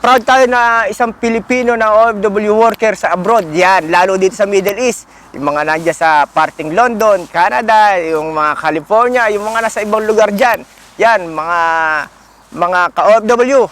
proud tayo na isang Pilipino na OFW worker sa abroad. Yan, lalo dito sa Middle East. Yung mga nandiyan sa parting London, Canada, yung mga California, yung mga nasa ibang lugar dyan. Yan, mga ka-OFW.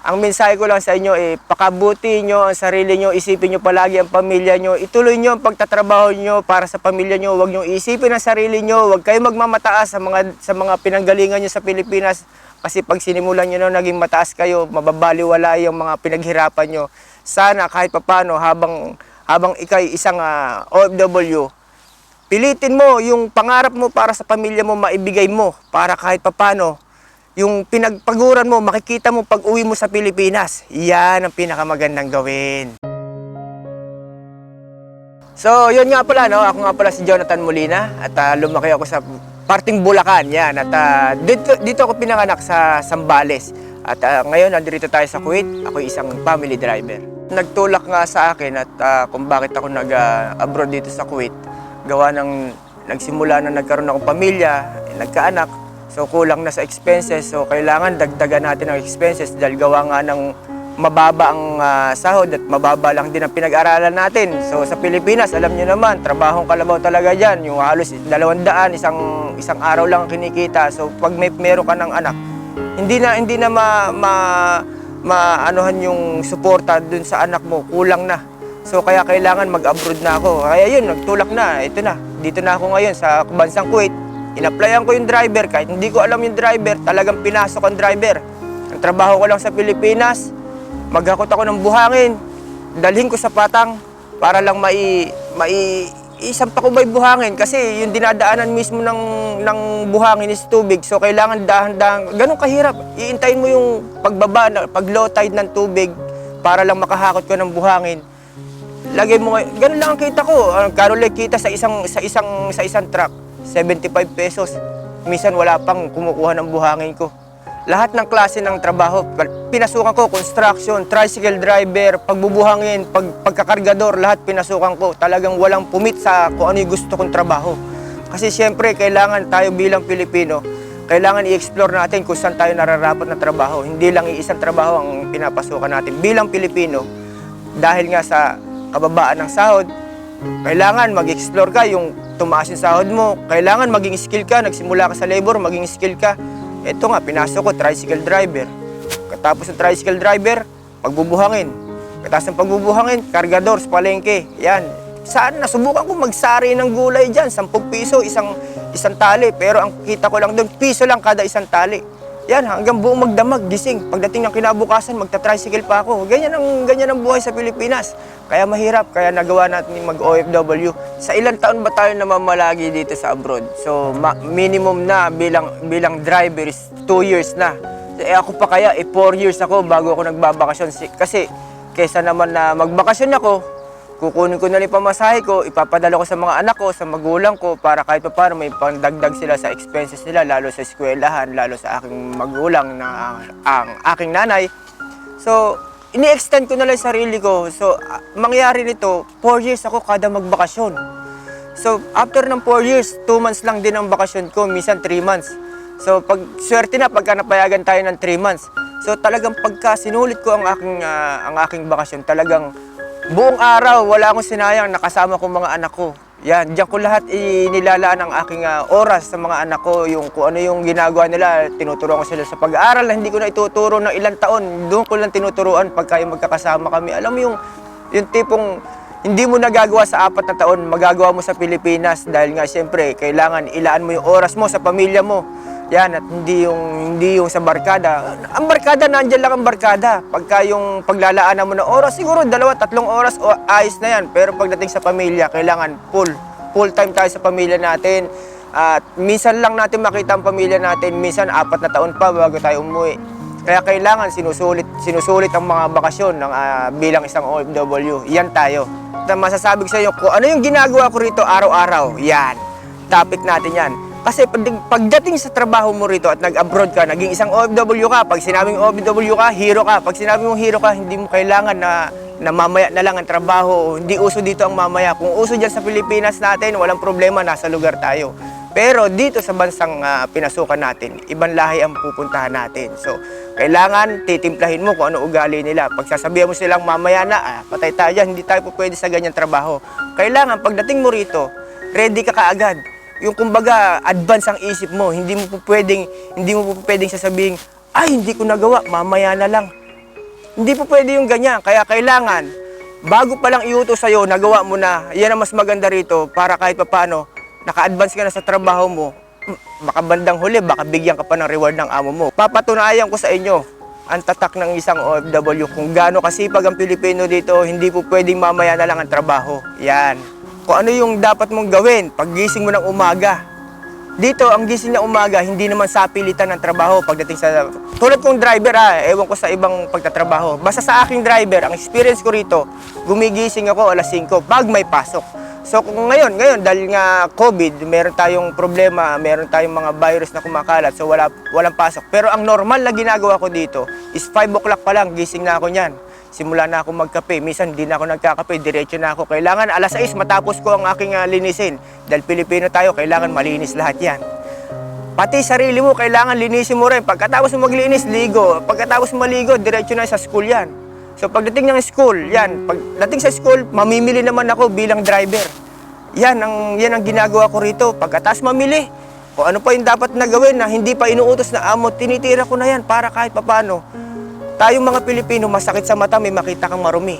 Ang mensahe ko lang sa inyo, pakabuti nyo ang sarili nyo, isipin nyo palagi ang pamilya nyo, ituloy nyo ang pagtatrabaho nyo para sa pamilya nyo, huwag nyo isipin ang sarili nyo, huwag kayo magmamataas sa mga pinanggalingan nyo sa Pilipinas. Kasi pag sinimulan nyo na naging mataas kayo, mababaliwala yung mga pinaghirapan nyo. Sana kahit papano habang ikay isang OFW, pilitin mo yung pangarap mo para sa pamilya mo, maibigay mo para kahit papano yung pinagpaguran mo, makikita mo pag uwi mo sa Pilipinas. Yan ang pinakamagandang gawin. So, yun nga pala, no? Ako nga pala si Jonathan Molina at lumaki ako sa parting Bulacan, yan. At dito ako pinanganak sa Zambales. At ngayon, nandito tayo sa Kuwait. Ako isang family driver. Nagtulak nga sa akin at kung bakit ako nag-abroad dito sa Kuwait. Gawa ng nagsimula na nagkaroon akong pamilya, nagkaanak. So, kulang na sa expenses. So, kailangan dagdagan natin ang expenses dahil gawa nga ng mababa ang sahod at mababa lang din ang pinag-aralan natin. So sa Pilipinas, alam niyo naman, trabahong kalabaw talaga dyan. Yung halos 200, isang araw lang kinikita. So pag meron ka ng anak, hindi na maanuhan yung suporta dun sa anak mo, kulang na. So kaya kailangan mag-abroad na ako. Kaya yun, nagtulak na, ito na. Dito na ako ngayon sa bansang Kuwait. In-applyan ko yung driver, kahit hindi ko alam yung driver, talagang pinasok ang driver. Ang trabaho ko lang sa Pilipinas, maghakot ako ng buhangin, dalhin ko sa patang para lang isampa ko ba yung buhangin kasi yung dinadaanan mismo ng buhangin is tubig. So kailangan dahan-dahan, ganun kahirap. Iintayin mo yung pagbaba, pag low tide ng tubig para lang makahakot ko ng buhangin. Lagay mo, ganun lang ang kita ko. Karolay kita sa isang truck, 75 pesos. Minsan wala pang kumukuha ng buhangin ko. Lahat ng klase ng trabaho, pinasukan ko, construction, tricycle driver, pagbubuhangin, pagkakargador, lahat pinasukan ko. Talagang walang pumit sa kung ano yung gusto kong trabaho. Kasi siyempre, kailangan tayo bilang Pilipino, kailangan i-explore natin kung saan tayo nararapat na trabaho. Hindi lang iisang trabaho ang pinapasukan natin. Bilang Pilipino, dahil nga sa kababaan ng sahod, kailangan mag-explore ka, yung tumaas yung sahod mo. Kailangan maging skill ka, nagsimula ka sa labor, maging skill ka. Ito nga, pinasok ko, tricycle driver. Katapos ng tricycle driver, pagbubuhangin. Katapos ng pagbubuhangin, kargador sa palengke. Yan. Saan? Nasubukan ko magsari ng gulay dyan. 10 piso, isang tali. Pero ang kita ko lang doon, piso lang kada isang tali. Yan, hanggang buong magdamag, gising. Pagdating ng kinabukasan, magta-tricycle pa ako. Ganyan ang buhay sa Pilipinas. Kaya mahirap, kaya nagawa natin mag-OFW. Sa ilang taon ba tayo namamalagi dito sa abroad? So, minimum na bilang driver is 2 years na. Ako pa kaya, 4 years ako bago ako nagbabakasyon. Kasi, kesa naman na magbakasyon ako, kukunin ko na rin pamasahe ko, ipapadala ko sa mga anak ko, sa magulang ko, para kahit pa paano may pangdagdag sila sa expenses nila, lalo sa eskwelahan, lalo sa aking magulang na ang aking nanay. So, ini-extend ko na lang sarili ko. So, mangyari nito, 4 years ako kada magbakasyon. So, after ng 4 years, 2 months lang din ang bakasyon ko, minsan 3 months. So, swerte na pagka napayagan tayo ng 3 months. So, talagang pagka sinulit ko ang aking bakasyon, talagang buong araw, wala akong sinayang, nakasama ko mga anak ko. Yan, diyan ko lahat inilalaan ang aking oras sa mga anak ko, yung kung ano yung ginagawa nila, tinuturo ko sila sa pag-aaral na hindi ko na ituturo ng ilang taon, doon ko lang tinuturuan pagka yung magkakasama kami. Alam mo yung tipong hindi mo nagagawa sa 4 na taon, magagawa mo sa Pilipinas dahil nga siyempre, kailangan ilaan mo yung oras mo sa pamilya mo. Yan, at hindi yung sa barkada. Ang barkada, nandiyan lang ang barkada. Pagka yung paglalaanan mo ng oras, siguro 2-3 oras o ayos na yan. Pero pagdating sa pamilya, kailangan full time tayo sa pamilya natin. At minsan lang natin makita ang pamilya natin, minsan 4 na taon pa bago tayo umuwi. Kaya kailangan sinusulit ang mga bakasyon ng bilang isang OFW. Yan tayo. Masasabi ko sa inyo kung ano yung ginagawa ko rito araw-araw. Yan. Topic natin yan. Kasi pagdating sa trabaho mo rito at nag-abroad ka, naging isang OFW ka, pag sinabing OFW ka, hero ka. Pag sinabing mong hero ka, hindi mo kailangan na mamaya na lang ang trabaho. Hindi uso dito ang mamaya. Kung uso dyan sa Pilipinas natin, walang problema, nasa lugar tayo. Pero dito sa bansang pinasukan natin, ibang lahi ang pupuntahan natin. So, Kailangan titimplahin mo kung ano ugali nila. Pagsasabihan mo silang mamaya na, patay tayo dyan, hindi tayo po pwede sa ganyan trabaho. Kailangan pagdating mo rito, ready ka kaagad. Yung kumbaga, advance ang isip mo. Hindi mo po pwedeng sasabihin, ay hindi ko nagawa, mamaya na lang. Hindi po pwede yung ganyan. Kaya kailangan, bago pa lang iutos sa'yo, nagawa mo na, yan ang mas maganda rito para kahit papaano, naka-advance ka na sa trabaho mo, baka bandang huli, baka bigyan ka pa ng reward ng amo mo. Papatunayan ko sa inyo ang tatak ng isang OFW kung gaano kasipag ang Pilipino dito, hindi po pwedeng mamaya na lang ang trabaho. Yan. Kung ano yung dapat mong gawin paggising mo ng umaga. Dito, ang gising na umaga, hindi naman sa pilitan ng trabaho pagdating sa... Tulad kong driver ewan ko sa ibang pagtatrabaho. Basta sa aking driver, ang experience ko rito, gumigising ako alas 5 pag may pasok. So kung ngayon dahil nga COVID, meron tayong problema, meron tayong mga virus na kumakalat, so walang pasok. Pero ang normal na ginagawa ko dito is 5 o'clock pa lang, gising na ako niyan. Simula na ako magkape, minsan hindi na ako nagkakape, diretso na ako. Kailangan alas 6 matapos ko ang aking linisin. Dahil Pilipino tayo, kailangan malinis lahat yan. Pati sarili mo, kailangan linisin mo rin. Pagkatapos mo maglinis, ligo. Pagkatapos mo maligo, diretso na sa school yan. So pagdating ng school, yan, pagdating sa school, mamimili naman ako bilang driver. Yan ang ginagawa ko rito. Pagkatapos mamili, kung ano pa yung dapat na gawin na hindi pa inuutos na amo, tinitira ko na yan para kahit papano. Tayong mga Pilipino, masakit sa mata, may makita kang marumi.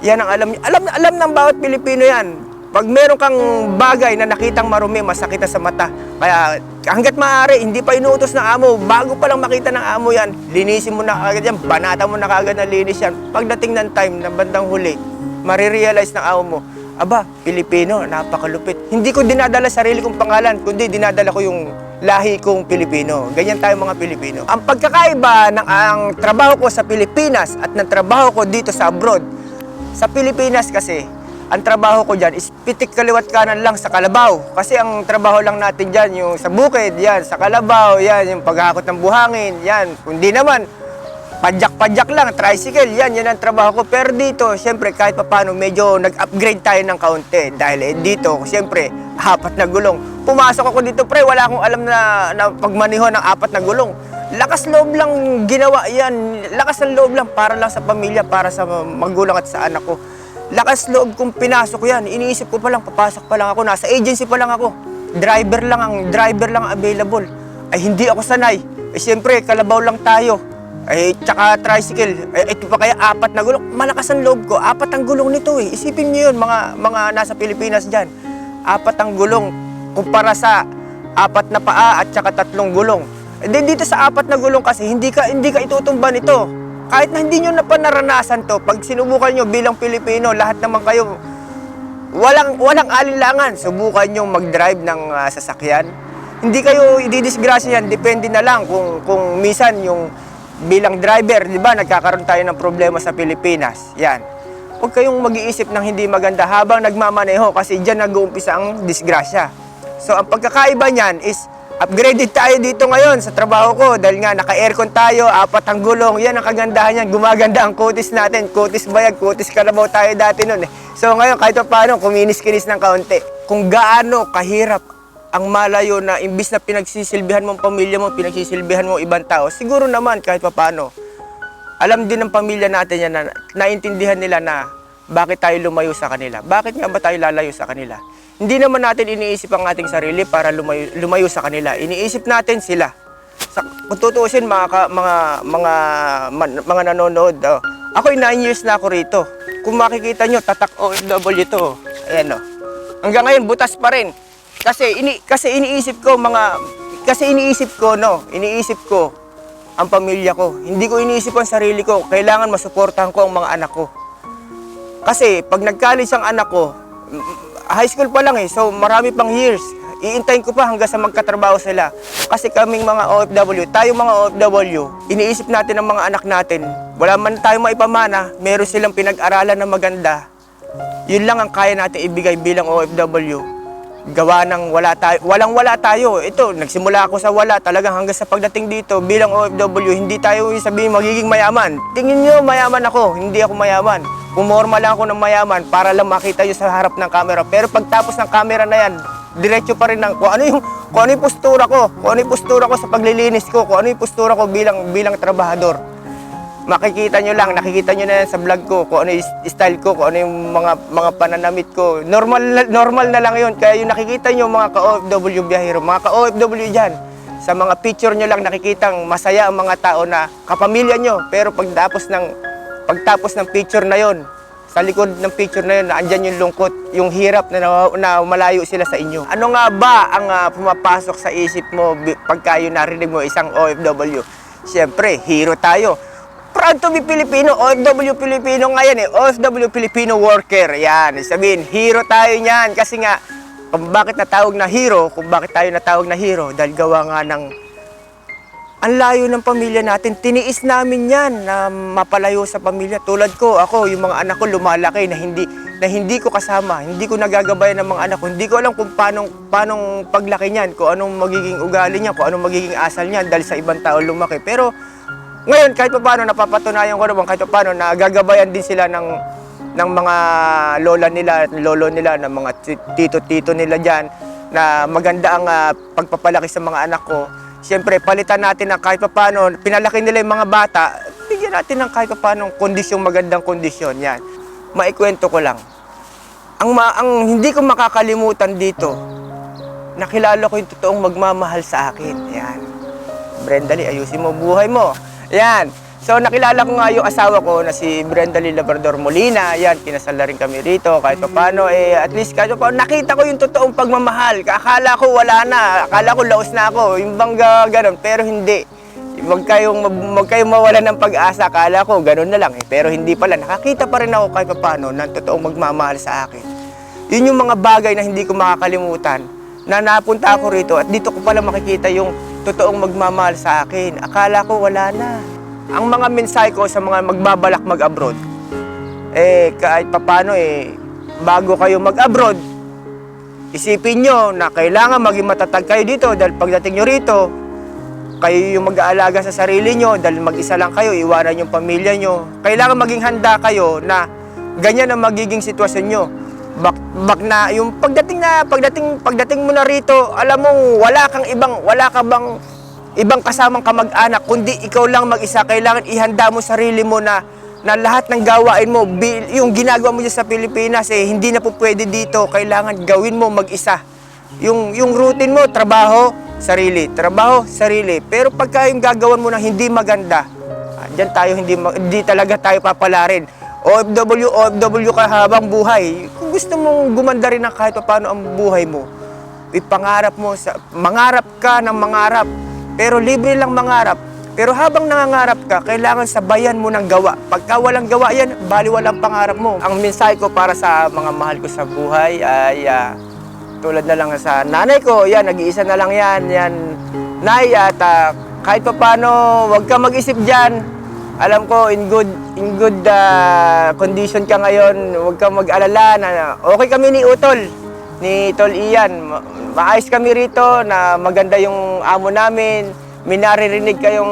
Yan ang alam niyo. Alam ng bawat Pilipino yan. Pag meron kang bagay na nakitang marumi, masakit na sa mata. Kaya hanggat maaari, hindi pa inuutos ng amo, bago pa lang makita ng amo yan, linisin mo na kagad yan, banata mo na kagad na linis yan. Pagdating ng time, ng bandang huli, marirealize ng amo mo, aba, Pilipino, napakalupit. Hindi ko dinadala sarili kong pangalan, kundi dinadala ko yung lahi kong Pilipino. Ganyan tayo mga Pilipino. Ang pagkakaiba ng ang trabaho ko sa Pilipinas at ng trabaho ko dito sa abroad, sa Pilipinas kasi, ang trabaho ko dyan is pitik kaliwat kanan lang sa kalabaw. Kasi ang trabaho lang natin dyan, yung sa bukid, yan, sa kalabaw, yan, yung paghakot ng buhangin, yan. Kundi naman, padyak-padyak lang, tricycle, yan ang trabaho ko. Pero dito, siyempre, kahit papano, medyo nag-upgrade tayo ng kaunti. Dahil dito, siyempre, 4 na gulong. Pumasok ako dito, pre, wala akong alam na pagmaniho ng 4 na gulong. Lakas loob lang ginawa yan. Lakas ng loob lang para lang sa pamilya, para sa magulang at sa anak ko. Lakas loob kung pinasok yan. Iniisip ko pa lang, papasok pa lang ako. Nasa agency pa lang ako. Driver lang available. Ay hindi ako sanay. Siyempre, kalabaw lang tayo. Tsaka tricycle. Ito pa kaya 4 na gulong. Malakas ang loob ko. 4 ang gulong nito Isipin niyo yun, mga nasa Pilipinas dyan. 4 ang gulong. Kumpara sa 4 na paa at tsaka 3 gulong. Dito sa 4 na gulong kasi, hindi ka itutumba nito. Kahit na hindi nyo na pa naranasan to, pag sinubukan nyo bilang Pilipino, lahat naman kayo, walang alinlangan. Subukan nyo mag-drive ng sasakyan. Hindi kayo ididisgrasya yan, depende na lang kung minsan yung bilang driver, di ba, nagkakaroon tayo ng problema sa Pilipinas. Yan. Huwag kayong mag-iisip ng hindi maganda habang nagmamaneho kasi dyan nag-uumpisa ang disgrasya. So, ang pagkakaiba niyan is, upgraded tayo dito ngayon sa trabaho ko dahil nga naka-aircon tayo, 4 ang gulong. Yan ang kagandahan yan. Gumaganda ang kutis natin. Kutis bayag, kutis kalabaw tayo dati nun So ngayon kahit paano, kuminis-kinis ng kaunti. Kung gaano kahirap ang malayo na imbis na pinagsisilbihan mo ang pamilya mo, pinagsisilbihan mo ibang tao, siguro naman kahit paano, alam din ng pamilya natin yan na naintindihan nila na bakit tayo lumayo sa kanila. Bakit nga ba tayo lalayo sa kanila? Hindi naman natin iniisip ang ating sarili para lumayo sa kanila. Iniisip natin sila. Kung tutuusin mga nanonood, ako'y 9 years na ako rito. Kung makikita nyo, tatak OFW to. Ayan Hanggang ngayon, butas pa rin. Kasi iniisip ko ang pamilya ko. Hindi ko iniisip ang sarili ko. Kailangan masuportahan ko ang mga anak ko. Kasi pag nag-college ang anak ko, high school pa lang so marami pang years. Iintayin ko pa hanggang sa magkatrabaho sila. Kasi kaming mga OFW, tayong mga OFW, iniisip natin ang mga anak natin. Wala man tayong maipamana, meron silang pinag-aralan na maganda. Yun lang ang kaya natin ibigay bilang OFW. Gawa ng walang-wala tayo. Ito, nagsimula ako sa wala talagang hanggang sa pagdating dito bilang OFW, hindi tayo sabihin magiging mayaman. Tingin nyo, mayaman ako. Hindi ako mayaman. Pumorma lang ako ng mayaman para lang makita nyo sa harap ng camera. Pero pagtapos ng camera na yan, diretso pa rin kung kung ano yung postura ko, kung ano yung postura ko sa paglilinis ko, kung ano yung postura ko bilang trabahador. Makikita nyo lang, nakikita nyo na yan sa vlog ko, kung ano yung style ko, kung ano yung mga pananamit ko. Normal na lang yun. Kaya yung nakikita nyo mga ka-OFW biyahero, mga ka-OFW dyan, sa mga picture nyo lang nakikitang masaya ang mga tao na kapamilya nyo. Pero pagtapos ng picture na yon, sa likod ng picture na yun, andyan yung lungkot, yung hirap na malayo sila sa inyo. Ano nga ba ang pumapasok sa isip mo pagka yung narinig mo isang OFW? Siyempre, hero tayo. Proud to be Filipino, OFW Filipino nga yan OFW Filipino worker, yan. Sabihin, hero tayo niyan kasi nga, kung bakit natawag na hero, kung bakit tayo natawag na hero, dahil gawa nga ng ang layo ng pamilya natin, tiniis namin yan na mapalayo sa pamilya. Tulad ko, ako, yung mga anak ko lumalaki na hindi ko kasama, hindi ko nagagabayan ng mga anak ko. Hindi ko alam kung paanong paglaki niyan, kung anong magiging ugali niya, kung anong magiging asal niyan dahil sa ibang tao lumaki. Pero ngayon, kahit paano napapatunayan ko naman, kahit paano nagagabayan din sila ng mga lola nila, lolo nila, ng mga tito-tito nila dyan, na maganda ang pagpapalaki sa mga anak ko. Siyempre, palitan natin na kahit paano, pinalaki nila yung mga bata, bigyan natin ng kahit paano kondisyon, magandang kondisyon. Yan. Maikwento ko lang. Ang hindi ko makakalimutan dito, nakilala ko yung totoong magmamahal sa akin. Yan. Brendali, ayusin mo buhay mo. Yan. So, nakilala ko nga yung asawa ko na si Brendali Labrador Molina. Yan, kinasal na rin kami rito. Kahit paano, at least kahit paano, nakita ko yung totoong pagmamahal. Akala ko wala na. Akala ko laos na ako. Yung bangga, ganun. Pero hindi. Huwag kayong mawalan ng pag-asa. Akala ko, ganun na lang. Pero hindi pala. Nakakita pa rin ako kahit paano ng totoong magmamahal sa akin. Yun yung mga bagay na hindi ko makakalimutan. Na napunta ako rito at dito ko pala makikita yung totoong magmamahal sa akin. Akala ko wala na. Ang mga mensahe ko sa mga magbabalak mag-abroad, kahit papano bago kayo mag-abroad, isipin nyo na kailangan maging matatag kayo dito dahil pagdating nyo rito, kayo yung mag-aalaga sa sarili nyo dahil mag-isa lang kayo, iwanan yung pamilya nyo. Kailangan maging handa kayo na ganyan ang magiging sitwasyon nyo. Bak na yung pagdating mo na rito, alam mo wala ka bang ibang kasamang kamag-anak kundi ikaw lang mag-isa. Kailangan ihanda mo sarili mo na lahat ng gawain mo, yung ginagawa mo dyan sa Pilipinas hindi na po pwede dito. Kailangan gawin mo mag-isa. Yung routine mo, trabaho, sarili. Pero pagka yung gagawan mo na hindi maganda, diyan tayo hindi talaga tayo papalarin. OFW ka habang buhay. Kung gusto mong gumanda rin ng kahit paano ang buhay mo, ipangarap mo, mangarap ka ng mangarap, pero libre lang mangarap. Pero habang nangangarap ka, kailangan sabayan mo ng gawa. Pagka walang gawa yan, baliwalang pangarap mo. Ang mensahe ko para sa mga mahal ko sa buhay ay tulad na lang sa nanay ko, yan, nag-iisa na lang yan. Nay, at kahit paano, huwag ka mag-isip dyan. Alam ko, in good condition ka ngayon. Huwag kang mag-alala na okay kami ni Tol Ian. Maayos kami rito na maganda yung amo namin. May naririnig kayong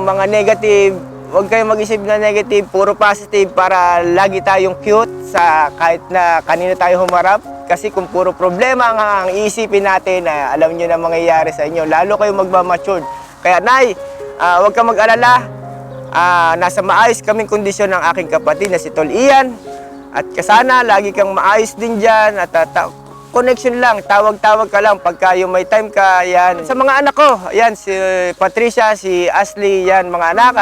mga negative. Huwag kayong mag-isip na negative, puro positive para lagi tayong cute sa kahit na kanino tayo humarap. Kasi kung puro problema ang iisipin natin, alam nyo na mangyayari sa inyo. Lalo kayong magmamature. Kaya Nay, huwag kang mag-alala. Nasa maayos kaming kondisyon ng aking kapatid na si Tol Ian. At sana lagi kang maayos din dyan. At connection lang, tawag-tawag ka lang pagka yung may time ka. Yan. Sa mga anak ko, yan, si Patricia, si Ashley, yan, mga anak.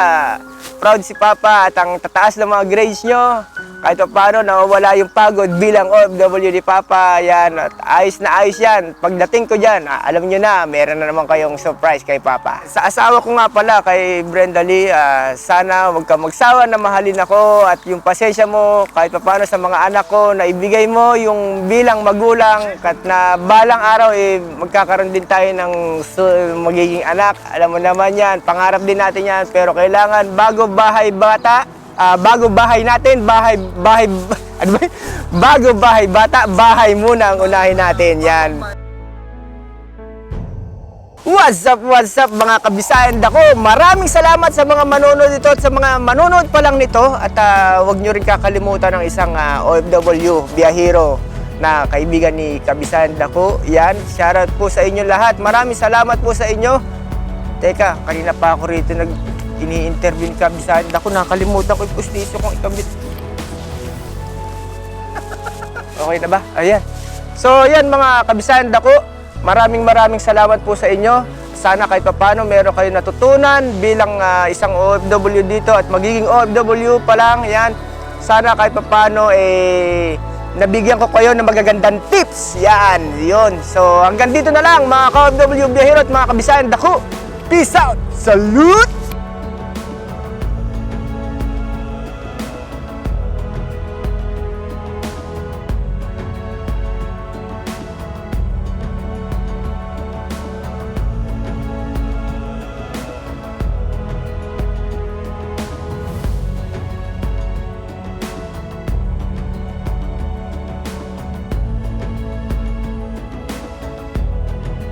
Proud si Papa at ang tataas ng mga grades nyo. Kahit paano, nawawala yung pagod bilang OFW ni Papa. Yan, at ayos na ayos yan. Pagdating ko dyan, alam nyo na, meron na naman kayong surprise kay Papa. Sa asawa ko nga pala, kay Brenda Lee, sana huwag ka magsawa na mahalin ako at yung pasensya mo, kahit paano sa mga anak ko, na ibigay mo yung bilang magulang at na balang araw, magkakaroon din tayo ng magiging anak. Alam mo naman yan, pangarap din natin yan, pero kailangan bago bahay bata, bago bahay natin, ano ba? Bago bahay bata, bahay muna ang unahin natin. Yan. What's up mga kabisayan dako? Maraming salamat sa mga manonood dito at sa mga manonood pa lang nito. At huwag nyo rin kakalimutan ng isang OFW, biyahero na kaibigan ni Kabisayan Dako. Yan, shoutout po sa inyo lahat. Maraming salamat po sa inyo. Teka, kanina pa ako rito ini-interview ni Kabisayan Dako. Nakalimutan ko yung pustiso kong ikabit. Okay na ba? Ayan. So, yan mga Kabisayan Dako. Maraming salamat po sa inyo. Sana kahit paano meron kayo natutunan bilang isang OFW dito at magiging OFW pa lang. Yan. Sana kahit paano nabigyan ko kayo ng magagandang tips. Yan, yun. So, hanggang dito na lang mga ka-OFW biyahero at mga Kabisayan Dako. Peace out! Salute!